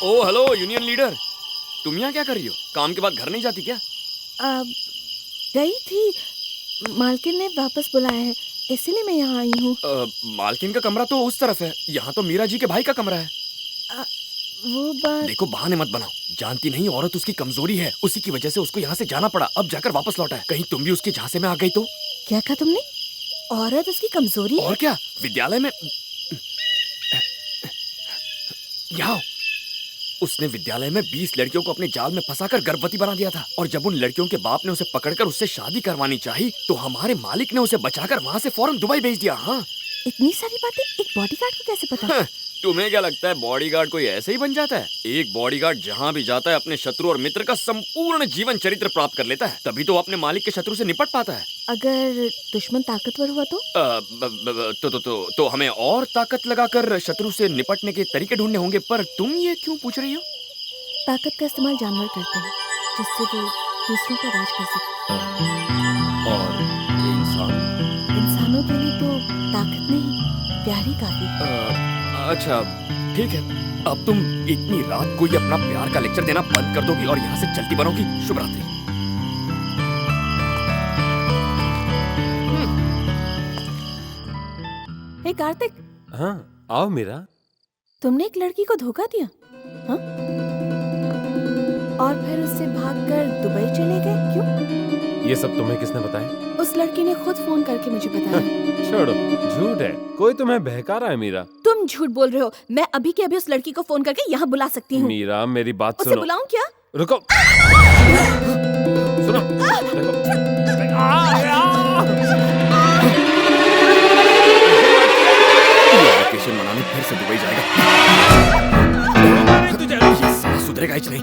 ओ hello union leader, तुम यहाँ क्या कर रही हो? काम के बाद घर नहीं जाती क्या? गई थी, मालकिन ने वापस बुलाया है, इसीलिए मैं यहाँ आई हूँ। मालकिन का कमरा तो उस तरफ है, यहाँ तो मीरा जी के भाई का कमरा है। वो बात। देखो बहाने मत बनाओ, जानती नहीं औरत उसकी कमजोरी है, उसी की वजह से उसको यहाँ से जाना पड़ा, अब जाकर वापस लौटा है। कहीं तुम भी उसके झांसे में आ गई तो? क्या कहा तुमने? औरत उसकी कमजोरी है? और क्या, विद्यालय में यहाँ उसने विद्यालय में 20 लड़कियों को अपने जाल में फंसाकर गर्भवती बना दिया था, और जब उन लड़कियों के बाप ने उसे पकड़कर उससे शादी करवानी चाहिए तो हमारे मालिक ने उसे बचाकर वहाँ से फौरन दुबई भेज दिया। हाँ, इतनी सारी बातें एक बॉडीगार्ड को कैसे पता? तुम्हें क्या लगता है बॉडीगार्ड कोई ऐसे ही बन जाता है? एक बॉडीगार्ड जहाँ भी जाता है अपने शत्रु और मित्र का संपूर्ण जीवन चरित्र प्राप्त कर लेता है, तभी तो वो अपने मालिक के शत्रु से निपट पाता है। अगर दुश्मन ताकतवर हुआ तो? तो हमें और ताकत लगाकर शत्रु से निपटने के तरीके ढूंढने होंगे। पर तुम ये क्यों पूछ रही हो? ताकत का इस्तेमाल जानवर करते हैं, जिससे वो दूसरों पर राज कर सके। और इंसानों के लिए तो ताकत नहीं, प्यार ही काफी। अच्छा ठीक है, अब तुम इतनी रात को ही अपना प्यार का लेक्चर देना बंद कर दोगी और यहाँ से चलती बनोगी। शुभ रात्रि। हे कार्तिक। हाँ आओ मीरा। तुमने एक लड़की को धोखा दिया, हाँ? और फिर उससे भागकर दुबई चले गए, क्यों? ये सब तुम्हें किसने बताया? उस लड़की ने खुद फोन करके मुझे बताया। छोड़ो, झूठ है, कोई तुम्हें बहका रहा है मीरा। तुम झूठ बोल रहे हो। मैं अभी के अभी उस लड़की को फोन करके यहाँ बुला सकती हूँ। मीरा मेरी बात सुनो। उसे बुलाऊं क्या? रुको, सुनो, वेकेशन मनाने फिर से दुबई जाएगा। ये साला सुधरेगा ही नहीं।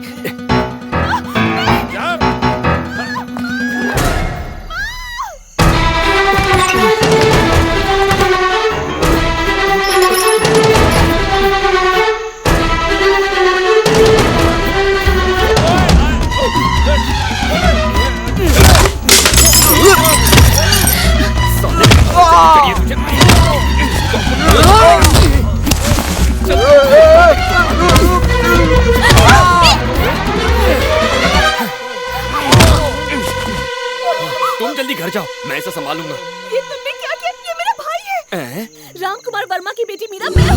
तुम जल्दी घर जाओ, मैं इसे संभालूंगा। ये तुमने क्या किया? ये मेरा भाई है। राम कुमार वर्मा की बेटी मीरा, मेरा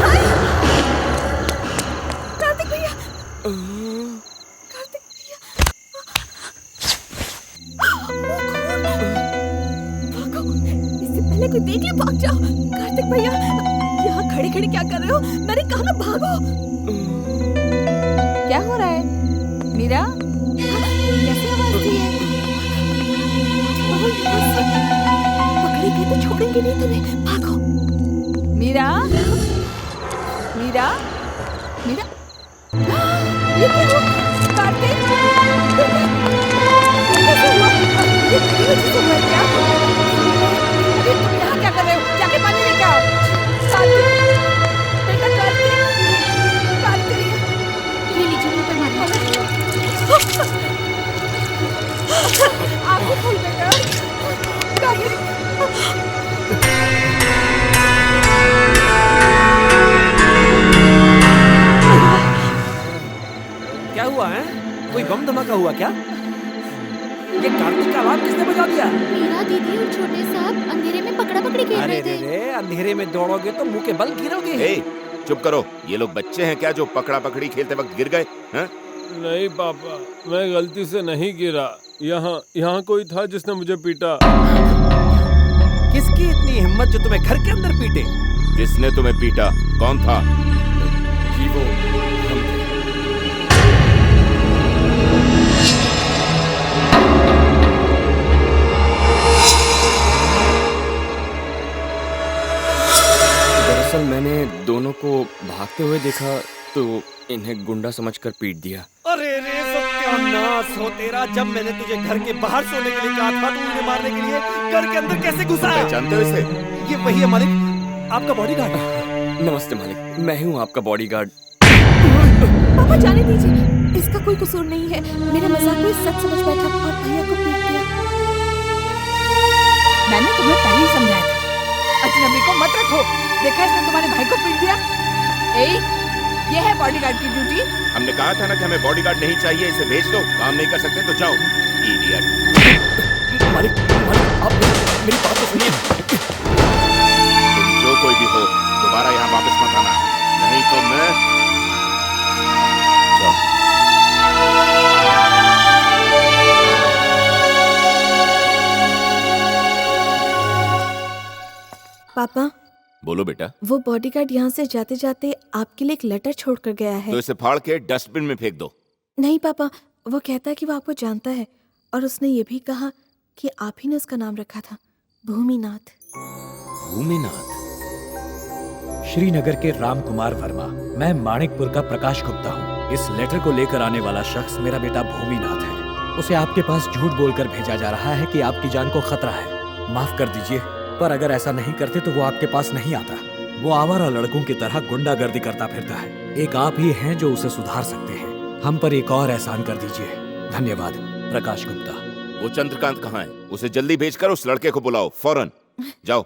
भाई। कार्तिक भैया, कार्तिक भैया, भागो, इससे पहले कोई देख ले, भाग जाओ। कार्तिक भैया, यहाँ खड़े खड़े क्या कर रहे हो? मैंने कहा ना भागो। क्या हो रहा है मीरा? कैसे आवाज दी है? पकड़ेंगे तो छोड़ेंगे नहीं तुम्हें, भागो। मीरा, मीरा, मीरा, ये क्या हुआ? कार्तिक, कैसे हुआ? ये तेरी वजह से हुआ क्या? अरे तुम यहाँ क्या कर रहे हो? जाके पानी लेके आओ। कार्तिक, बेटा कार्तिक, कार्तिक, ये लीजिए मुंह पे मारिए। आंखें खोल बेटा। क्या हुआ है? कोई बम धमाका हुआ क्या? ये कार्तिक का अलार्म किसने बजा दिया? मीरा दीदी और छोटे साहब अंधेरे में पकड़ा पकड़ी खेल रहे थे। अरे अंधेरे में दौड़ोगे तो मुंह के बल गिरोगे। चुप करो, ये लोग बच्चे हैं क्या जो पकड़ा पकड़ी खेलते वक्त गिर गए? नहीं पापा, मैं गलती से नहीं गिरा। यहाँ कोई था जिसने मुझे पीटा। किसकी इतनी हिम्मत जो तुम्हें घर के अंदर पीटे? किसने तुम्हें पीटा? कौन था? वो दरअसल मैंने दोनों को भागते हुए देखा तो इन्हें गुंडा समझकर पीट दिया। अरे रे सत्यानाश हो तेरा! जब मैंने तुझे घर के बाहर सोने के लिए कहा था, तू मुझे मारने के लिए घर के अंदर कैसे घुसा है? जानते हो इसे? ये वही है मालिक, आपका बॉडीगार्ड। नमस्ते मालिक, मैं हूँ आपका बॉडीगार्ड। पापा जाने दीजिए, इसका कोई कसूर नहीं है। मेरे मजाक में सच समझ बैठा और भैया को पीट दिया। मैंने तुम्हें पहले ही समझाया था, अजनबी को मत रखो। देखा इसने तुम्हारे भाई को पीट दिया। ये है बॉडीगार्ड की ड्यूटी। हमने कहा था ना कि हमें बॉडीगार्ड नहीं चाहिए, इसे भेज दो। काम नहीं कर सकते तो जाओ। इडियट। मालिक मालिक आप मेरी बात तो सुनिए। तुम जो कोई भी हो दोबारा यहाँ वापस मत आना, नहीं तो मैं जाओ। पापा, बोलो बेटा। वो बॉडीगार्ड यहाँ से जाते जाते आपके लिए एक लेटर छोड़कर गया है। तो इसे फाड़ के डस्टबिन में फेंक दो। नहीं पापा, वो कहता है कि वो आपको जानता है और उसने ये भी कहा कि आप ही ने उसका नाम रखा था, भूमिनाथ। भूमिनाथ? श्रीनगर के राम कुमार वर्मा। मैं माणिकपुर का प्रकाश गुप्ता हूँ। इस लेटर को लेकर आने वाला शख्स मेरा बेटा भूमिनाथ है। उसे आपके पास झूठ बोलकर भेजा जा रहा है कि आपकी जान को खतरा है। माफ कर दीजिए, पर अगर ऐसा नहीं करते तो वो आपके पास नहीं आता। वो आवारा लड़कों की तरह गुंडागर्दी करता फिरता है। एक आप ही हैं जो उसे सुधार सकते हैं। हम पर एक और एहसान कर दीजिए। धन्यवाद, प्रकाश गुप्ता। वो चंद्रकांत कहाँ है? उसे जल्दी भेजकर उस लड़के को बुलाओ, फौरन। जाओ।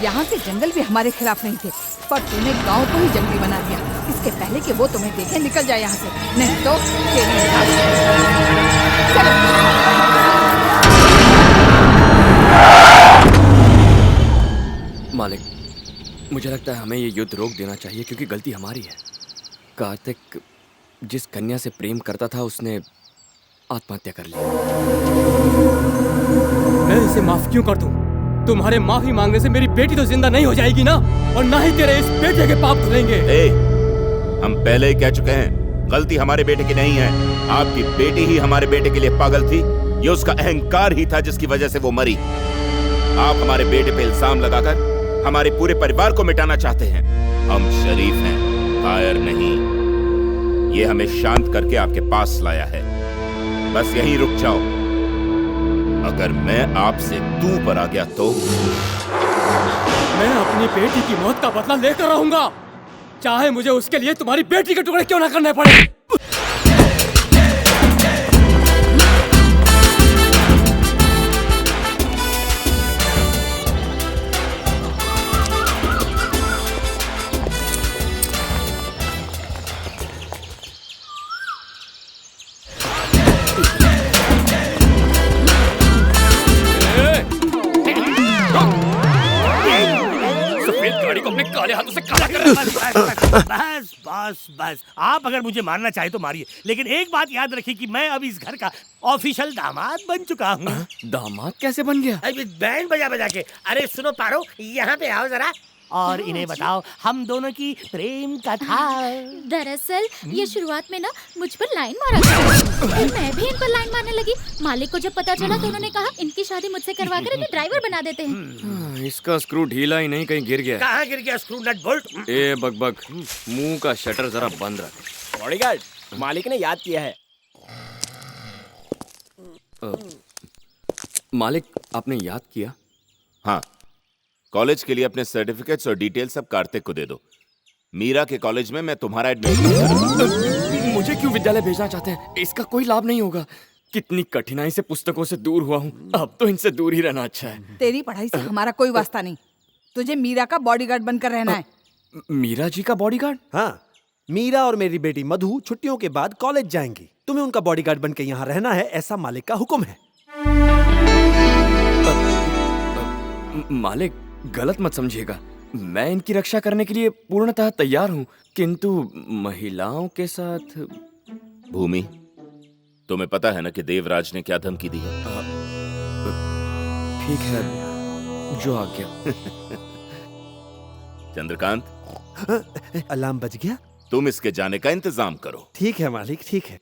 यहाँ के जंगल भी हमारे खिलाफ नहीं थे, पर तूने गांव को ही जंगली बना दिया। इसके इसके पहले कि वो तुम्हें देखे निकल जाए यहाँ से, नहीं तो तेरी लाश। चलो। मालिक, मुझे लगता है हमें ये युद्ध रोक देना चाहिए क्योंकि गलती हमारी है। कार्तिक जिस कन्या से प्रेम करता था उसने आत्महत्या कर ली। मैं इसे माफ क्यों कर दूं? तुम्हारे माफी मांगने से मेरी बेटी तो जिंदा नहीं हो जाएगी ना, और ना ही तेरे इस बेटे के पाप धुलेंगे। हम पहले ही कह चुके हैं, गलती हमारे बेटे की नहीं है। आपकी बेटी ही हमारे बेटे के लिए पागल थी। ये उसका अहंकार ही था जिसकी वजह से वो मरी। आप हमारे बेटे पे इल्जाम लगाकर हमारे पूरे परिवार को मिटाना चाहते हैं। हम शरीफ हैं, कायर नहीं। ये हमें शांत करके आपके पास लाया है। बस यहीं रुक जाओ। अगर मैं आपसे तू पर आ गया तो मैं अपनी बेटी की मौत का बदला लेकर रहूंगा, चाहे मुझे उसके लिए तुम्हारी बेटी के टुकड़े क्यों ना करने पड़े। सफेद गाड़ी को अपने काले हाथों से काला कर रहा है। बस आप अगर मुझे मारना चाहे तो मारिए, लेकिन एक बात याद रखिए कि मैं अब इस घर का ऑफिशियल दामाद बन चुका हूँ। दामाद कैसे बन गया? बैंड बजा बजा के। अरे सुनो पारो, यहाँ पे आओ जरा और इन्हें बताओ हम दोनों की प्रेम कथा। दरअसल ये शुरुआत में ना मुझ पर लाइन मारा था, फिर मैं भी इन पर लाइन मारने लगी। मालिक को जब पता चला तो उन्होंने कहा इनकी शादी मुझसे करवाकर इन्हें ड्राइवर बना देते हैं। इसका स्क्रू ढीला ही नहीं कहीं गिर गया। कहाँ गिर गया स्क्रू नट बोल्ट? ए बकबक, मुंह का शटर जरा बंद रख। बॉडीगार्ड, मालिक ने याद किया है। मालिक, आपने याद किया? हाँ, कॉलेज के लिए अपने सर्टिफिकेट्स और डिटेल सब कार्तिक को दे दो। मीरा के कॉलेज में मैं तुम्हारा एडमिशन। मुझे क्यों विद्यालय भेजना चाहते हैं? इसका कोई लाभ नहीं होगा। कितनी कठिनाई से पुस्तकों से दूर हुआ हूँ, अब तो इनसे दूर ही रहना अच्छा है। तेरी पढ़ाई से हमारा कोई वास्ता नहीं, तुझे मीरा का बॉडीगार्ड बनकर रहना है। मीरा जी का बॉडीगार्ड? हाँ, मीरा और मेरी बेटी मधु छुट्टियों के बाद कॉलेज जाएंगी। तुम्हें उनका बॉडीगार्ड बनकर यहाँ रहना है, ऐसा मालिक का हुक्म है। मालिक, गलत मत समझिएगा। मैं इनकी रक्षा करने के लिए पूर्णतः तैयार हूँ, किंतु महिलाओं के साथ। भूमि, तुम्हें पता है ना कि देवराज ने क्या धमकी दी है? ठीक है, जो आ गया। चंद्रकांत, अलार्म बज गया? तुम इसके जाने का इंतजाम करो। ठीक है मालिक, ठीक है।